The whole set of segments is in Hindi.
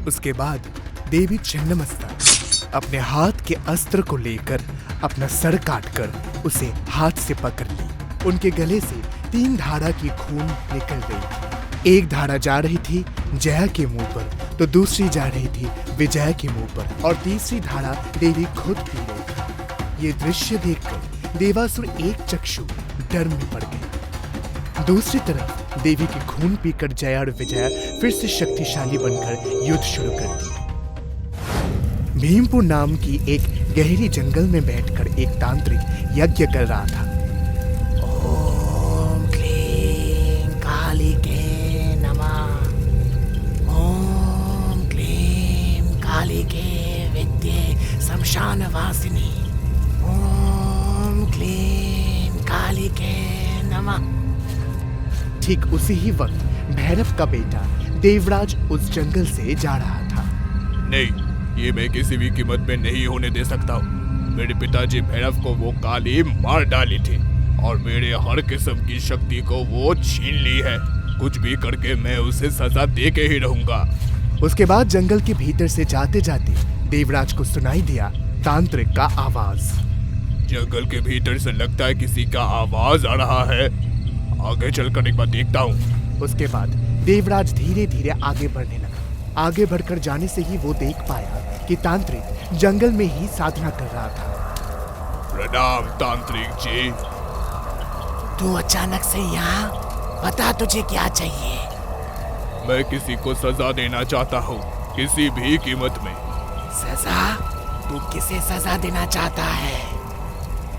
उसके बाद देवी छिन्नमस्ता अपने हाथ के अस्त्र को लेकर अपना सर काटकर उसे हाथ से पकड़ ली। उनके गले से 3 धारा की खून निकल गई। एक धारा जा रही थी जया के मुंह पर, तो दूसरी जा रही थी विजया के मुंह पर, और तीसरी धारा देवी खुद पी रही थी। ये दृश्य देखकर देवासुर एक चक्षु डर में पड़ गए। दूसरी तरफ देवी की खून पीकर जया और विजया फिर से शक्तिशाली बनकर युद्ध शुरू कर दी। भीमपुर नाम की एक गहरी जंगल में बैठकर एक तांत्रिक यज्ञ कर रहा था। ओम क्लीं कालिके नमः। ओम क्लीं कालिके विद्ये शमशानवासिनी। ओम क्लीं कालिके नमः। ठीक उसी ही वक्त भैरव का बेटा देवराज उस जंगल से जा रहा था। नहीं, ये मैं किसी भी कीमत में नहीं होने दे सकता हूँ। मेरे पिताजी भैरव को वो काली मार डाली थी और मेरे हर किस्म की शक्ति को वो छीन ली है। कुछ भी करके मैं उसे सजा दे के ही रहूंगा। उसके बाद जंगल के भीतर से जाते जाते देवराज को सुनाई दिया तांत्रिक का आवाज। जंगल के भीतर से लगता है किसी का आवाज आ रहा है। आगे चलकर एक बार देखता हूँ। उसके बाद देवराज धीरे धीरे आगे बढ़ने लगा। आगे बढ़कर जाने से ही वो देख पाया कि तांत्रिक जंगल में ही साधना कर रहा था। प्रणाम तांत्रिक जी। तू अचानक से यहाँ, बता तुझे क्या चाहिए? मैं किसी को सजा देना चाहता हूँ, किसी भी कीमत में। सजा? तू किसे सजा देना चाहता है?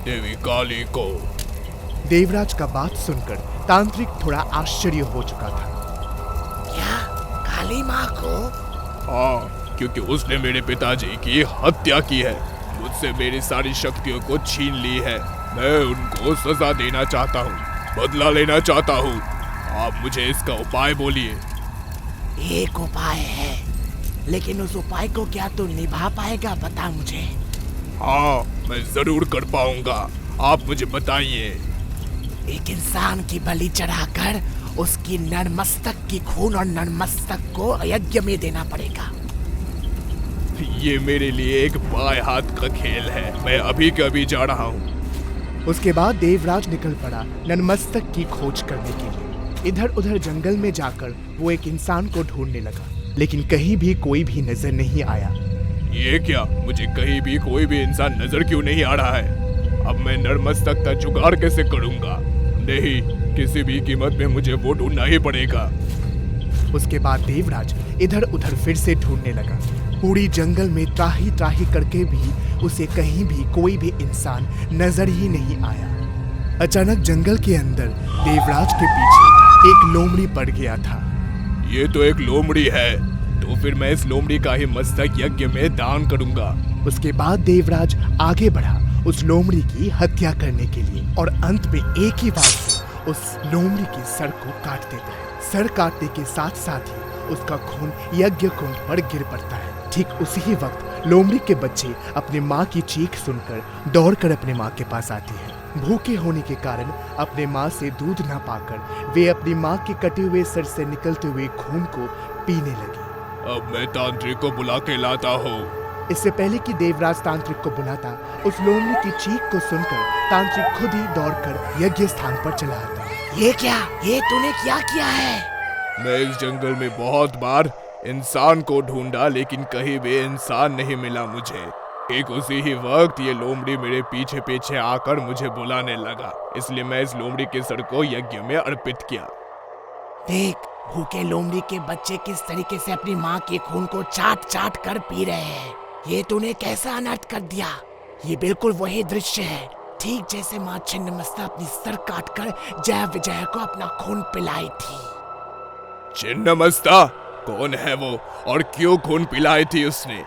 देवी काली को। देवराज का बात सुनकर तांत्रिक थोड़ा आश्चर्य हो चुका था। क्या? काली माँ को? हाँ, क्योंकि उसने मेरे पिताजी की हत्या की है, मुझसे मेरी सारी शक्तियों को छीन ली है। मैं उनको सजा देना चाहता हूँ, बदला लेना चाहता हूँ। आप मुझे इसका उपाय बोलिए। एक उपाय है, लेकिन उस उपाय को क्या तू निभा पाएगा? बता मुझे। हाँ, मैं जरूर कर पाऊंगा। आप मुझे बताइए। एक इंसान की बलि चढ़ाकर उसकी नरमस्तक की खून और नरमस्तक को यज्ञ में देना पड़ेगा। ये मेरे लिए एक बाएं हाथ का खेल है। मैं अभी के अभी जा रहा हूँ। उसके बाद देवराज निकल पड़ा नरमस्तक की खोज करने के लिए। इधर उधर जंगल में जाकर वो एक इंसान को ढूंढने लगा, लेकिन कहीं भी कोई भी नजर नहीं आया। ये क्या? मुझे कहीं भी कोई भी इंसान नजर क्यों नहीं आ रहा है? अब मैं नरमस्तक का जुगाड़ कैसे करूंगा? नहीं, किसी भी कीमत में मुझे वो ढूंढना ही पड़ेगा। उसके बाद देवराज इधर उधर फिर से ढूंढने लगा। पूरी जंगल में त्राही त्राही करके भी उसे कहीं भी कोई भी इंसान नजर ही नहीं आया। अचानक जंगल के अंदर देवराज के पीछे एक लोमड़ी पड़ गया था। ये तो एक लोमड़ी है, तो फिर मैं इस लोमड़ी का ही मस्तक यज्ञ में दान करूंगा। उसके बाद देवराज आगे बढ़ा उस लोमड़ी की हत्या करने के लिए, और अंत में एक ही बार से उस लोमड़ी के सर को काट देता है। सर काटने के साथ साथ ही उसका खून यज्ञ कुंड पर गिर पड़ता है। ठीक उसी ही वक्त लोमड़ी के बच्चे अपनी माँ की चीख सुनकर दौड़कर अपने माँ के पास आती है। भूखे होने के कारण अपने माँ से दूध न पाकर वे अपनी माँ के कटे हुए सर से निकलते हुए खून को पीने लगे। अब मैं तांत्रिक को बुला के लाता हूँ। इससे पहले कि देवराज तांत्रिक को बुलाता, उस लोमड़ी की चीख को सुनकर तांत्रिक खुद ही दौड़कर यज्ञ स्थान पर चला आता। ये क्या? ये तूने क्या किया है? मैं इस जंगल में बहुत बार इंसान को ढूंढा, लेकिन कहीं भी इंसान नहीं मिला मुझे। एक उसी ही वक्त ये लोमड़ी मेरे पीछे पीछे आकर मुझे बुलाने लगा, इसलिए मैं इस लोमड़ी के सर को यज्ञ में अर्पित किया। देख, भूखे लोमड़ी के बच्चे किस तरीके से अपनी माँ के खून को चाट चाट कर पी रहे हैं। ये तूने कैसा अनर्थ कर दिया? ये बिल्कुल वही दृश्य है, ठीक जैसे माँ छिन्नमस्ता अपनी सर काटकर जया विजया को अपना खून पिलाई थी। छिन्नमस्ता? कौन है वो और क्यों खून पिलाई थी उसने?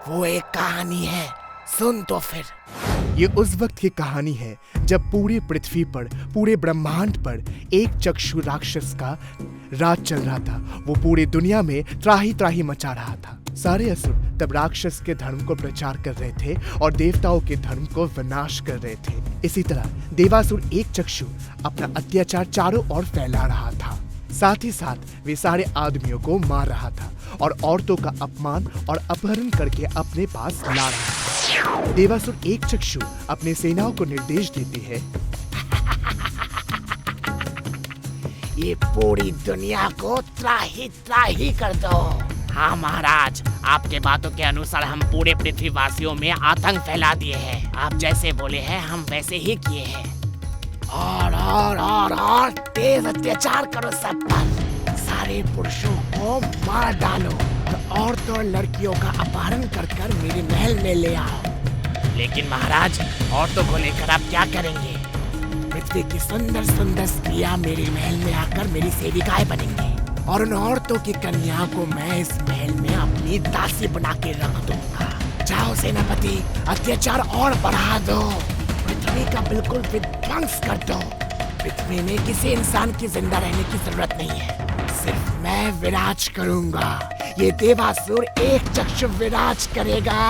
वो एक कहानी है, सुन तो फिर। ये उस वक्त की कहानी है जब पूरी पृथ्वी पर, पूरे ब्रह्मांड पर एक चक्षु राक्षस का राज चल रहा था। वो पूरी दुनिया में त्राही त्राही मचा रहा था। सारे असुर तब राक्षस के धर्म को प्रचार कर रहे थे और देवताओं के धर्म को विनाश कर रहे थे। इसी तरह देवासुर एक चक्षु अपना अत्याचार चारों ओर फैला रहा था। साथ ही साथ वे सारे आदमियों को मार रहा था और औरतों का अपमान और अपहरण करके अपने पास ला रहा है। देवासुर एकचक्षु अपने सेनाओं को निर्देश देते हैं, ये पूरी दुनिया को त्राही त्राही कर दो। हाँ महाराज, आपके बातों के अनुसार हम पूरे पृथ्वीवासियों में आतंक फैला दिए हैं। आप जैसे बोले हैं हम वैसे ही किए हैं। और तेज अत्याचार करो सब पर। सारे पुरुषों को मार डालो और औरतों और लड़कियों का अपहरण कर मेरे महल में ले आओ। लेकिन महाराज, औरतों को लेकर आप क्या करेंगे? पृथ्वी की सुंदर सुंदर स्त्रियां मेरे महल में आकर मेरी सेविकाएं बनेंगी और उन औरतों की कन्याओं को मैं इस महल में अपनी दासी बना के रख दूंगा। जाओ सेनापति, अत्याचार और बढ़ा दो। पृथ्वी का बिल्कुल विध्वंस कर दो। पृथ्वी में किसी इंसान की जिंदा रहने की जरूरत नहीं है, सिर्फ मैं विराज करूंगा। ये देवासुर एकचक्षु विराज करेगा।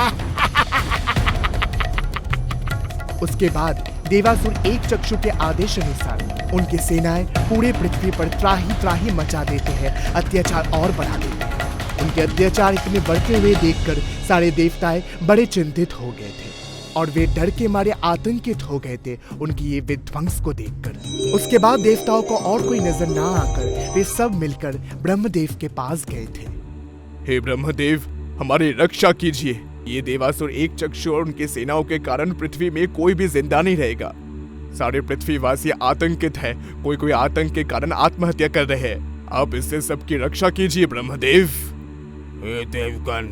उसके बाद देवासुर एकचक्षु के आदेश अनुसार उनकी सेनाएं पूरे पृथ्वी पर त्राही त्राही मचा देते हैं, अत्याचार और बढ़ा देते हैं। उनके अत्याचार इतने बढ़ते हुए देखकर सारे देवताएं बड़े चिंतित हो गए थे और वे डर के मारे आतंकित हो गए थे उनकी ये विध्वंस को देखकर। उसके बाद देवताओं को और कोई नजर ना आकर वे सब मिलकर ब्रह्मदेव के पास गए थे। हे ब्रह्मदेव, हमारी रक्षा कीजिए। ये देवासुर एकचक्षु और उनकी सेनाओं के कारण पृथ्वी में कोई भी जिंदा नहीं रहेगा। सारे पृथ्वीवासी आतंकित है, कोई कोई आतंक के कारण आत्महत्या कर रहे हैं। आप इससे सबकी रक्षा कीजिए ब्रह्मदेव। हे देवगण,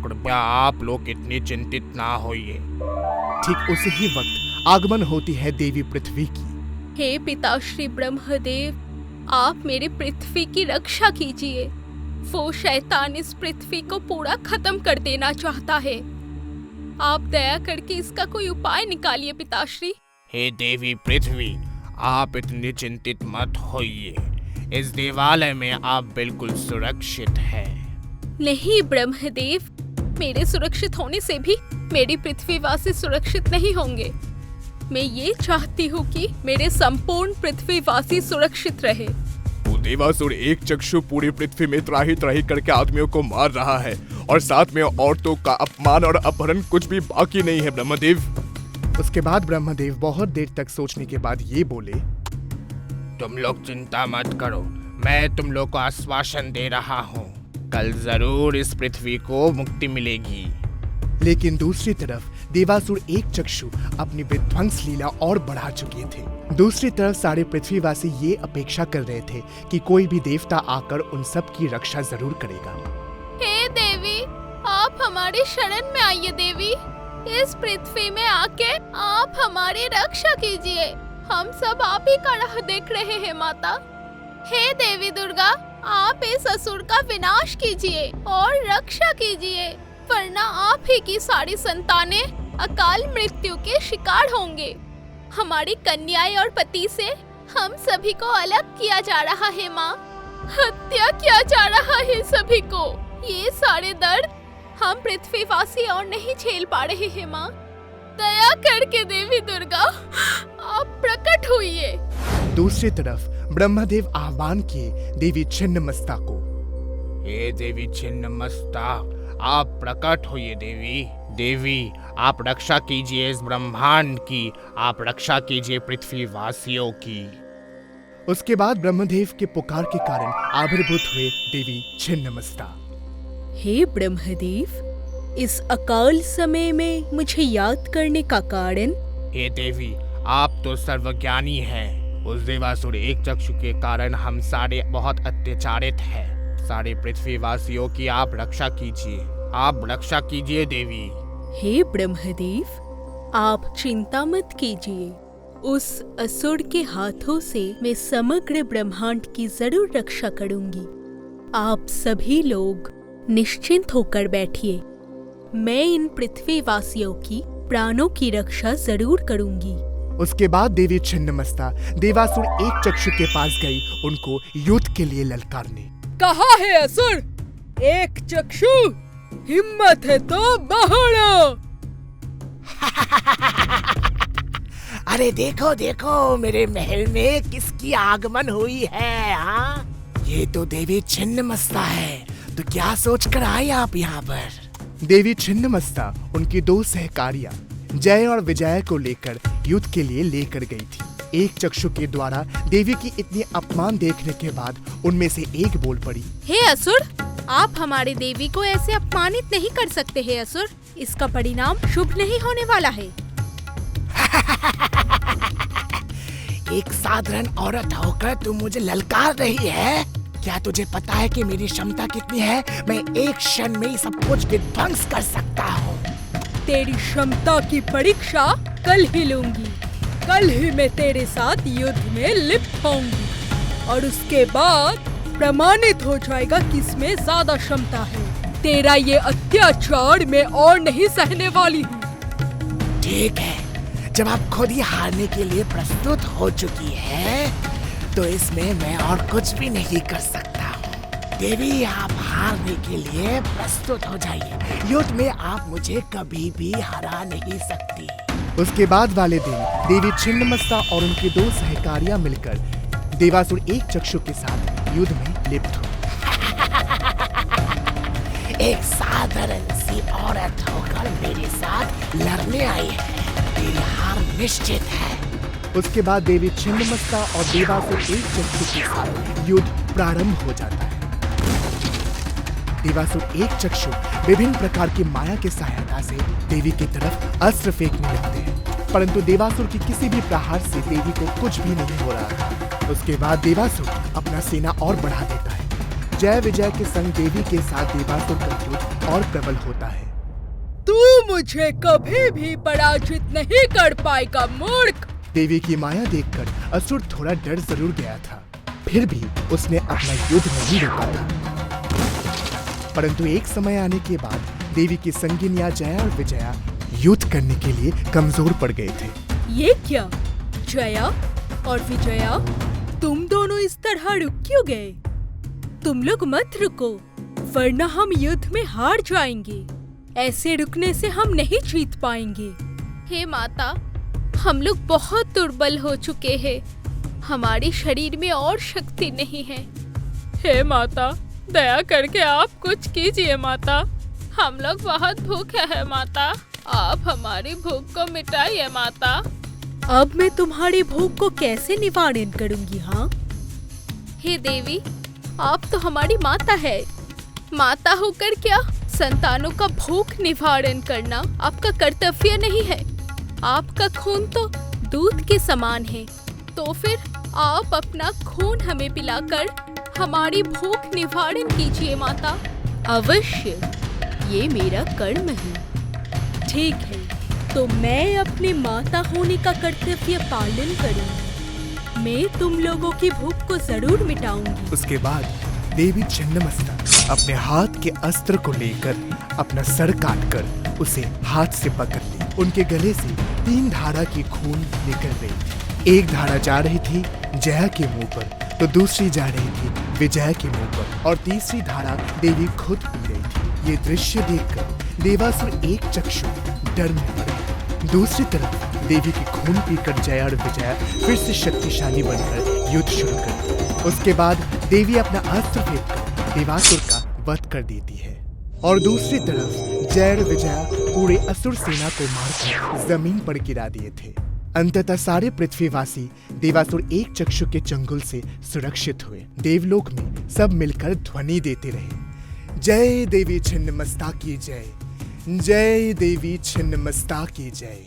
कृपया आप लोग इतनी चिंतित ना होइए। ठीक उसी ही वक्त आगमन होती है देवी पृथ्वी की। हे पिताश्री ब्रह्मदेव, आप मेरे पृथ्वी की रक्षा कीजिए। वो शैतान इस पृथ्वी को पूरा खत्म कर देना चाहता है। आप दया करके इसका कोई उपाय निकालिए पिताश्री। हे देवी पृथ्वी, आप इतनी चिंतित मत होइए। इस देवालय में आप बिल्कुल सुरक्षित हैं। नहीं ब्रह्मदेव, मेरे सुरक्षित होने से भी मेरी पृथ्वीवासी सुरक्षित नहीं होंगे। मैं ये चाहती हूँ कि मेरे संपूर्ण पृथ्वीवासी सुरक्षित रहे। वो देवासुर एकचक्षु पूरी पृथ्वी में त्राही त्राही करके आदमियों को मार रहा है और साथ में औरतों का अपमान और अपहरण कुछ भी बाकी नहीं है ब्रह्मदेव। उसके बाद ब्रह्मदेव बहुत देर तक सोचने के बाद ये बोले, तुम लोग चिंता मत करो, मैं तुम लोग को आश्वासन दे रहा हूँ, कल जरूर इस पृथ्वी को मुक्ति मिलेगी। लेकिन दूसरी तरफ देवासुर एकचक्षु अपनी विध्वंस लीला और बढ़ा चुके थे। दूसरी तरफ सारे पृथ्वीवासी ये अपेक्षा कर रहे थे कि कोई भी देवता आकर उन सब की रक्षा जरूर करेगा। हे देवी, आप हमारी शरण में आइए देवी। इस पृथ्वी में आके आप हमारी रक्षा कीजिए। हम सब आप ही का राह देख रहे हैं माता। हे देवी दुर्गा, आप इस असुर का विनाश कीजिए और रक्षा कीजिए, वरना आप ही की सारी संतानें अकाल मृत्यु के शिकार होंगे। हमारी कन्याएं और पति से हम सभी को अलग किया जा रहा है माँ, हत्या किया जा रहा है सभी को। ये सारे दर्द हम पृथ्वीवासी और नहीं झेल पा रहे हैं माँ। दया करके देवी दुर्गा आप प्रकट होइए। दूसरी तरफ ब्रह्मदेव आह्वान किए देवी छिन्नमस्ता को। हे देवी छिन्नमस्ता, आप प्रकट होइए देवी। देवी, आप रक्षा कीजिए इस ब्रह्मांड की, आप रक्षा कीजिए पृथ्वीवासियों की। उसके बाद ब्रह्मदेव के पुकार के कारण आविर्भूत हुए देवी छिन्नमस्ता। हे ब्रह्मदेव, इस अकाल समय में मुझे याद करने का कारण? हे देवी, आप तो सर्वज्ञानी हैं। उस देवासुर एकचक्षु के कारण हम सारे बहुत अत्याचारित हैं। सारे पृथ्वीवासियों की आप रक्षा कीजिए, आप रक्षा कीजिए देवी। हे ब्रह्मदेव, आप चिंता मत कीजिए। उस असुर के हाथों से मैं समग्र ब्रह्मांड की जरूर रक्षा करूंगी। आप सभी लोग निश्चिंत होकर बैठिए। मैं इन पृथ्वीवासियों की प्राणों की रक्षा जरूर करूंगी। उसके बाद देवी छिन्नमस्ता देवासुर एकचक्षु के पास गई उनको युद्ध के लिए ललकारने। कहाँ है असुर? एकचक्षु, हिम्मत है तो बाहर आओ। अरे देखो देखो, मेरे महल में किसकी आगमन हुई है। हाँ, ये तो देवी छिन्नमस्ता है। तो क्या सोच कर आए आप यहाँ पर? देवी छिन्नमस्ता उनकी दो सहकारियां जय और विजय को लेकर युद्ध के लिए लेकर गई थी। एक चक्षु के द्वारा देवी की इतनी अपमान देखने के बाद उनमें से एक बोल पड़ी, हे असुर, आप हमारे देवी को ऐसे अपमानित नहीं कर सकते हे असुर। इसका परिणाम शुभ नहीं होने वाला है। एक साधारण औरत होकर तू मुझे ललकार रही है? क्या तुझे पता है कि मेरी क्षमता कितनी है? मैं एक क्षण में ही सब कुछ विध्वंस कर सकता हूँ। तेरी क्षमता की परीक्षा कल ही लूंगी। कल ही मैं तेरे साथ युद्ध में लिप्त होंगी और उसके बाद प्रमाणित हो जाएगा किसमें ज्यादा क्षमता है। तेरा ये अत्याचार मैं और नहीं सहने वाली हूँ। ठीक है, जब आप खुद ही हारने के लिए प्रस्तुत हो चुकी है तो इसमें मैं और कुछ भी नहीं कर सकता हूँ। देवी, आप हारने के लिए प्रस्तुत हो जाइए। युद्ध में आप मुझे कभी भी हरा नहीं सकती। उसके बाद वाले दिन देवी छिन्नमस्ता और उनकी दो सहकारियां मिलकर देवासुर एक चक्षु के साथ युद्ध में लिप्त हुए। एक साधारण सी औरत होकर मेरे साथ लड़ने आई है। तेरी हार निश्चित है। उसके बाद देवी छिन्नमस्ता और देवासुर एक चक्षु के साथ युद्ध प्रारंभ हो जाता है। देवासुर एक चक्षु विभिन्न प्रकार की माया की सहायता से देवी की तरफ अस्त्र फेंकने लगते हैं, परंतु देवासुर की किसी भी प्रहार से देवी को कुछ भी नहीं हो रहा था। उसके बाद देवासुर अपना सेना और बढ़ा देता है। जय विजय के संग देवी के साथ देवासुर का युद्ध और प्रबल होता है। तू मुझे कभी भी पराजित नहीं कर पाएगा मूर्ख। देवी की माया देखकर असुर थोड़ा डर जरूर गया था, फिर भी उसने अपना युद्ध नहीं रोका था। परंतु एक समय आने के बाद देवी की संगिनियां जया और विजया युद्ध करने के लिए कमजोर पड़ गए थे। ये क्या? जया और विजया, तुम दोनों इस तरह रुक क्यों गए? तुम लोग मत रुको, वरना हम युद्ध में हार जाएंगे। ऐसे रुकने से हम नहीं जीत पाएंगे। हे माता, हम लोग बहुत दुर्बल हो चुके हैं। हमारे शरीर में और शक्ति नहीं है। हे माता, दया करके आप कुछ कीजिए माता। हम लोग बहुत भूखे हैं माता, आप हमारी भूख को मिटाइए माता। अब मैं तुम्हारी भूख को कैसे निवारण करूंगी? हाँ हे देवी, आप तो हमारी माता है। माता होकर क्या संतानों का भूख निवारण करना आपका कर्तव्य नहीं है? आपका खून तो दूध के समान है, तो फिर आप अपना खून हमें पिलाकर हमारी भूख निवारण कीजिए माता। अवश्य, ये मेरा कर्म है। ठीक है, तो मैं अपने माता होने का कर्तव्य पालन करूंगी। मैं तुम लोगों की भूख को जरूर मिटाऊंगी। उसके बाद देवी छिन्नमस्ता अपने हाथ के अस्त्र को लेकर अपना सर काटकर उसे हाथ से पकड़ ली। उनके गले से 3 धारा की खून निकल रही। एक धारा जा रही थी जया के मुंह पर, तो दूसरी जा रही थी विजय के मुंह पर, और तीसरी धारा देवी खुद पी रही थी। ये दृश्य देखकर देवासुर एक चक्षु डर में पड़ गए। दूसरी तरफ देवी की खून पीकर जया और विजया फिर से शक्तिशाली बनकर युद्ध शुरू कर दिया। उसके बाद देवी अपना अस्त्र फेंककर देवासुर का वध कर देती है, और दूसरी तरफ जय और विजया पूरे असुर सेना को मारकर जमीन पर गिरा दिए थे। अंततः सारे पृथ्वीवासी देवासुर एक चक्षु के चंगुल से सुरक्षित हुए। देवलोक में सब मिलकर ध्वनि देते रहे, जय देवी छिन्नमस्ता की जय, जय देवी छिन्नमस्ता की जय।